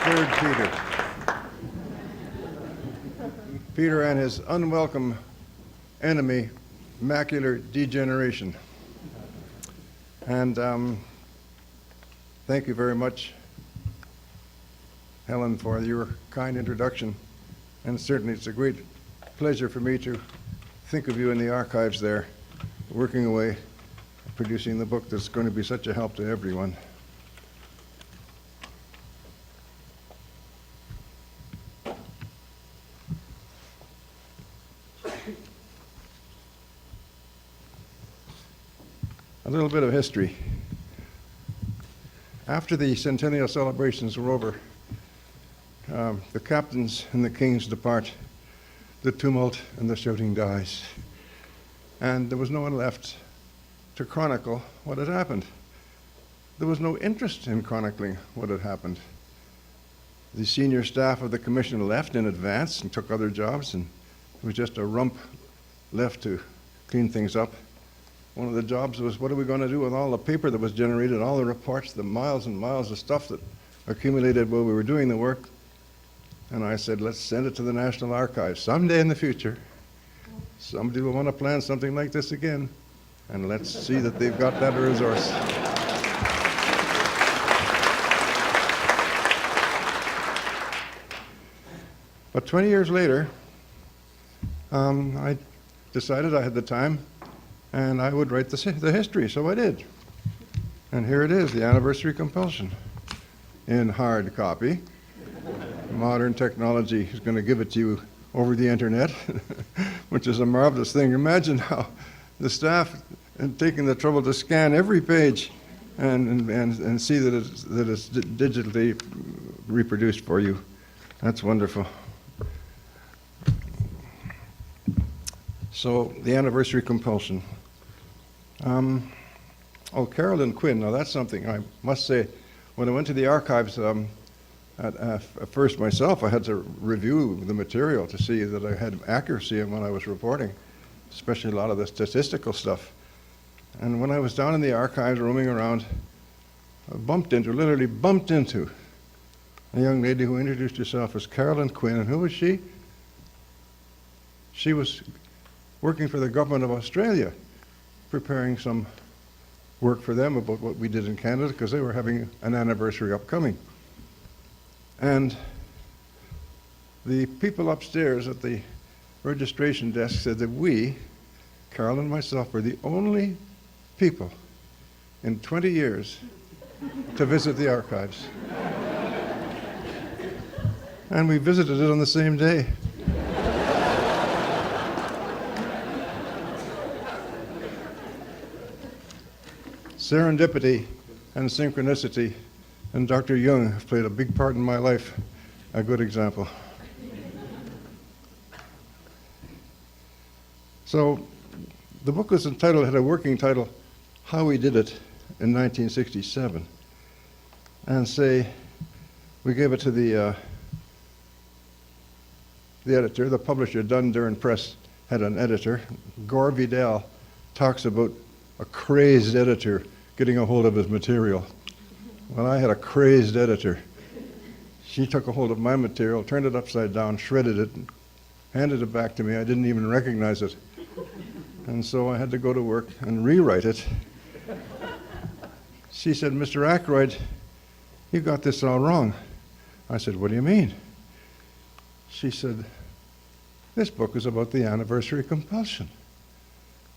third Peter. Peter and his unwelcome enemy, macular degeneration. And thank you very much, Helen, for your kind introduction. And certainly it's a great pleasure for me to think of you in the archives there, working away, producing the book that's going to be such a help to everyone. A little bit of history. After the centennial celebrations were over, the captains and the kings depart, the tumult and the shouting dies, and there was no one left to chronicle what had happened. There was no interest in chronicling what had happened. The senior staff of the commission left in advance and took other jobs, and it was just a rump left to clean things up. One of the jobs was, what are we going to do with all the paper that was generated, all the reports, the miles and miles of stuff that accumulated while we were doing the work? And I said, let's send it to the National Archives. Someday in the future, somebody will want to plan something like this again, and let's see that they've got that resource. But 20 years later, I decided I had the time, and I would write the history, so I did. And here it is, the anniversary compulsion, in hard copy. Modern technology is going to give it to you over the internet, which is a marvelous thing. Imagine how the staff had taken the trouble to scan every page and see that it's digitally reproduced for you. That's wonderful. So, the anniversary compulsion. Carolyn Quinn, now that's something I must say. When I went to the archives, at first myself, I had to review the material to see that I had accuracy in what I was reporting, especially a lot of the statistical stuff. And when I was down in the archives roaming around, I literally bumped into a young lady who introduced herself as Carolyn Quinn. And who was she? She was working for the government of Australia, preparing some work for them about what we did in Canada, because they were having an anniversary upcoming. And the people upstairs at the registration desk said that we, Carol and myself, were the only people in 20 years to visit the archives. And we visited it on the same day. Serendipity and synchronicity and Dr. Jung have played a big part in my life, a good example. So the book was entitled, had a working title, How We Did It in 1967. And say, we gave it to the editor, the publisher, Dundurn Press, had an editor. Gore Vidal talks about a crazed editor getting a hold of his material. Well, I had a crazed editor. She took a hold of my material, turned it upside down, shredded it, and handed it back to me. I didn't even recognize it. And so I had to go to work and rewrite it. She said, Mr. Akroyd, you got this all wrong. I said, what do you mean? She said, this book is about the anniversary compulsion.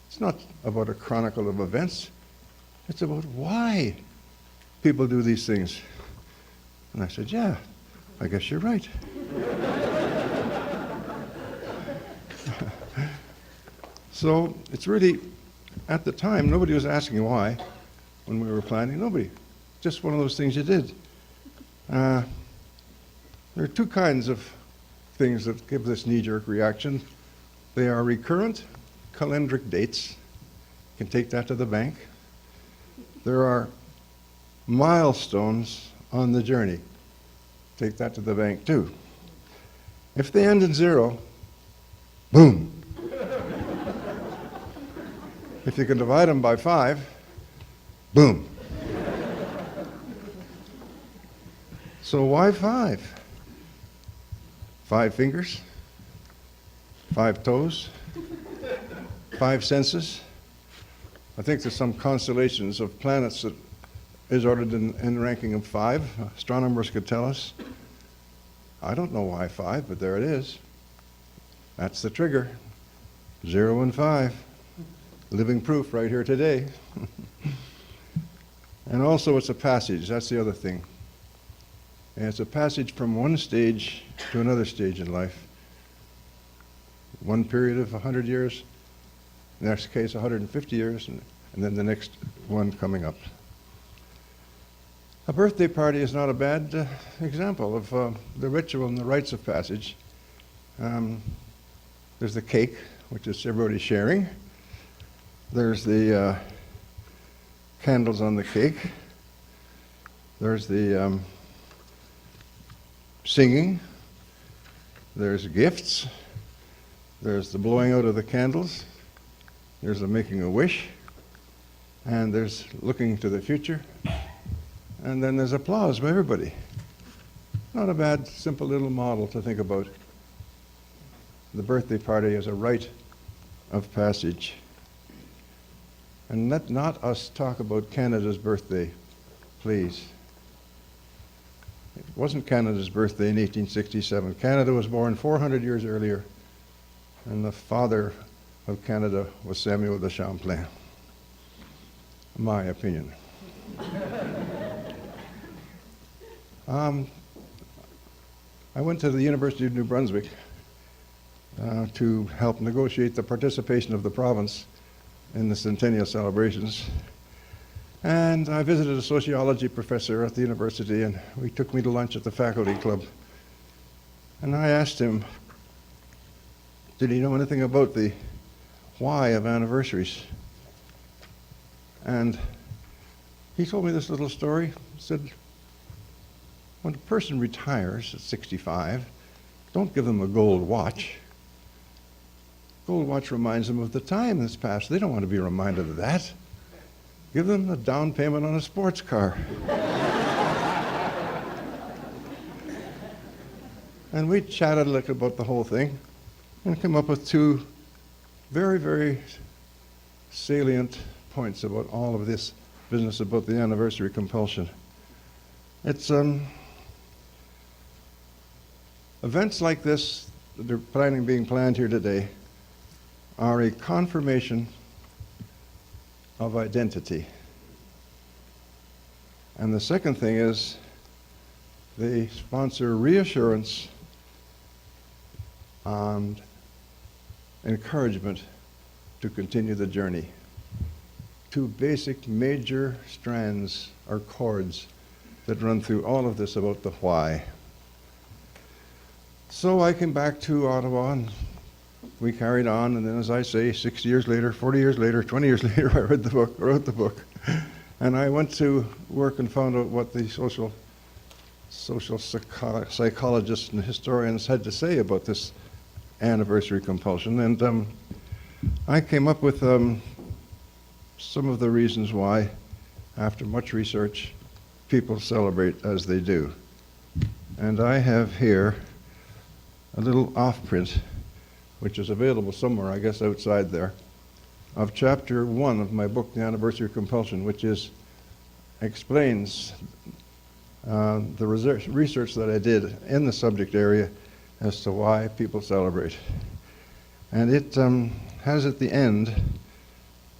It's not about a chronicle of events. It's about why people do these things. And I said, yeah, I guess you're right. So it's really, at the time, nobody was asking why when we were planning. Nobody. Just one of those things you did. There are two kinds of things that give this knee-jerk reaction. They are recurrent calendric dates. You can take that to the bank. There are milestones on the journey. Take that to the bank too. If they end in 0, boom. If you can divide them by 5, boom. So why 5? 5 fingers, 5 toes, 5 senses. I think there's some constellations of planets that is ordered in ranking of 5. Astronomers could tell us. I don't know why 5, but there it is. That's the trigger. 0 and 5. Living proof right here today. And also it's a passage. That's the other thing. And it's a passage from one stage to another stage in life. One period of 100 years, in the next case 150 years, and then the next one coming up. A birthday party is not a bad example of the ritual and the rites of passage. There's the cake, which is everybody sharing. There's the candles on the cake. There's the singing. There's gifts. There's the blowing out of the candles. There's the making a wish. And there's looking to the future. And then there's applause by everybody. Not a bad, simple little model to think about. The birthday party as a rite of passage. And let not us talk about Canada's birthday, please. It wasn't Canada's birthday in 1867. Canada was born 400 years earlier, and the father of Canada was Samuel de Champlain. My opinion. I went to the University of New Brunswick to help negotiate the participation of the province in the centennial celebrations. And I visited a sociology professor at the university, and he took me to lunch at the faculty club. And I asked him, did he know anything about the why of anniversaries? And he told me this little story. He said, when a person retires at 65, don't give them a gold watch. Gold watch reminds them of the time that's passed. They don't want to be reminded of that. Give them a down payment on a sports car. And we chatted a little about the whole thing and came up with 2 very, very salient points about all of this business about the anniversary compulsion. It's events like this that are being planned here today are a confirmation of identity. And the second thing is they sponsor reassurance and encouragement to continue the journey. 2 basic major strands or chords that run through all of this about the why. So I came back to Ottawa and we carried on, and then, as I say, 60 years later, 40 years later, 20 years later, I wrote the book. And I went to work and found out what the social psychologists and historians had to say about this anniversary compulsion. And I came up with some of the reasons why, after much research, people celebrate as they do. And I have here a little off-print, which is available somewhere, I guess outside there, of chapter 1 of my book, The Anniversary of Compulsion, which explains the research that I did in the subject area as to why people celebrate. And it has at the end,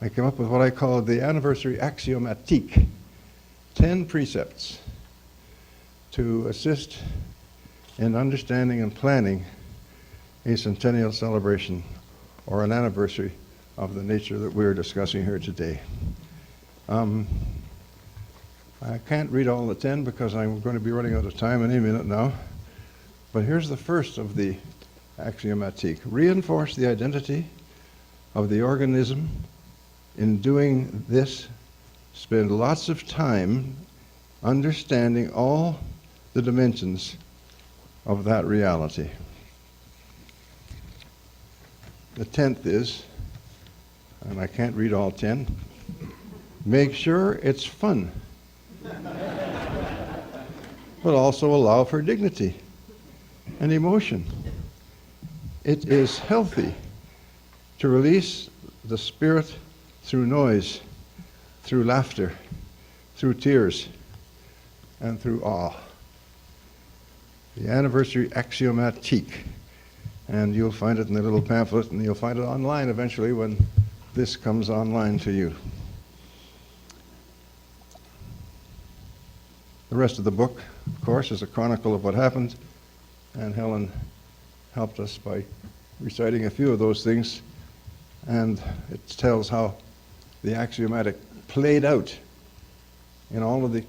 I came up with what I call the anniversary axiomatique, 10 precepts to assist in understanding and planning a centennial celebration or an anniversary of the nature that we're discussing here today. I can't read all the 10 because I'm going to be running out of time any minute now, but here's the first of the axiomatique. Reinforce the identity of the organism. In doing this, spend lots of time understanding all the dimensions of that reality. The 10th is, and I can't read all 10, make sure it's fun. but also allow for dignity and emotion. It is healthy to release the spirit through noise, through laughter, through tears, and through awe. The anniversary axiomatique, and you'll find it in the little pamphlet, and you'll find it online eventually when this comes online to you. The rest of the book, of course, is a chronicle of what happened, and Helen helped us by reciting a few of those things, and it tells how the axiomatic played out in all of the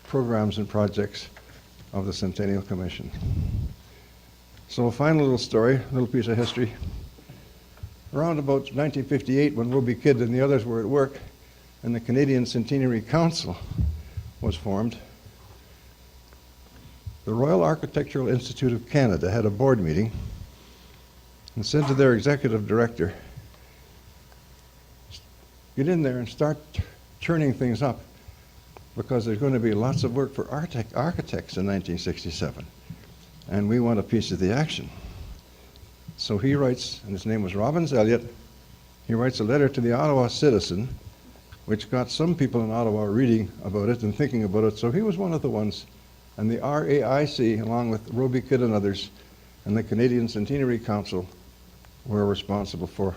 programs and projects of the Centennial Commission. So a final little story, a little piece of history. Around about 1958, when Ruby Kidd and the others were at work, and the Canadian Centenary Council was formed, the Royal Architectural Institute of Canada had a board meeting and said to their executive director, get in there and start turning things up, because there's going to be lots of work for architects in 1967, and we want a piece of the action. So he writes, and his name was Robbins Elliott, he writes a letter to the Ottawa Citizen, which got some people in Ottawa reading about it and thinking about it, so he was one of the ones. And the RAIC, along with Ruby Kidd and others, and the Canadian Centenary Council were responsible for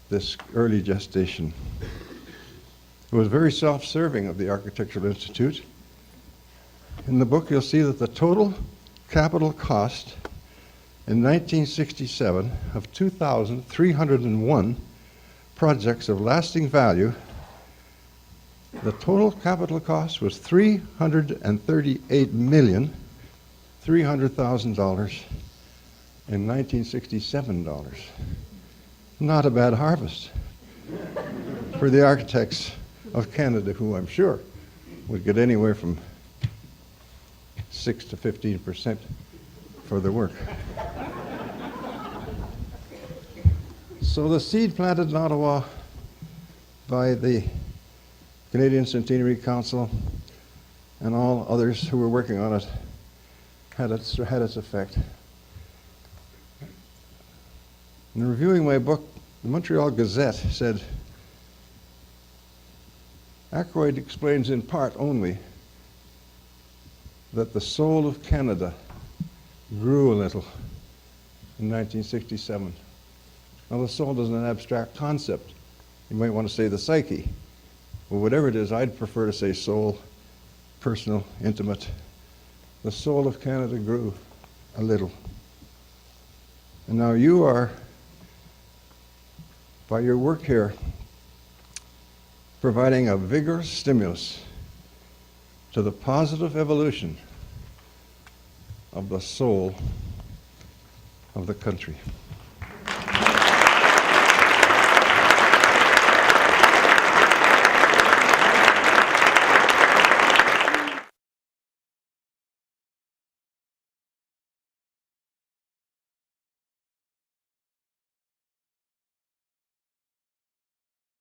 this early gestation. It was very self-serving of the Architectural Institute. In the book, you'll see that the total capital cost in 1967 of 2,301 projects of lasting value, the total capital cost was $338,300,000 in 1967 dollars. Not a bad harvest for the architects of Canada, who I'm sure would get anywhere from 6 to 15% for the work. So the seed planted in Ottawa by the Canadian Centenary Council and all others who were working on it had its effect. In reviewing my book, the Montreal Gazette said, Akroyd explains in part only that the soul of Canada grew a little in 1967. Now, the soul is an abstract concept. You might want to say the psyche. Well, whatever it is, I'd prefer to say soul, personal, intimate. The soul of Canada grew a little. And now you are, by your work here, providing a vigorous stimulus to the positive evolution of the soul of the country.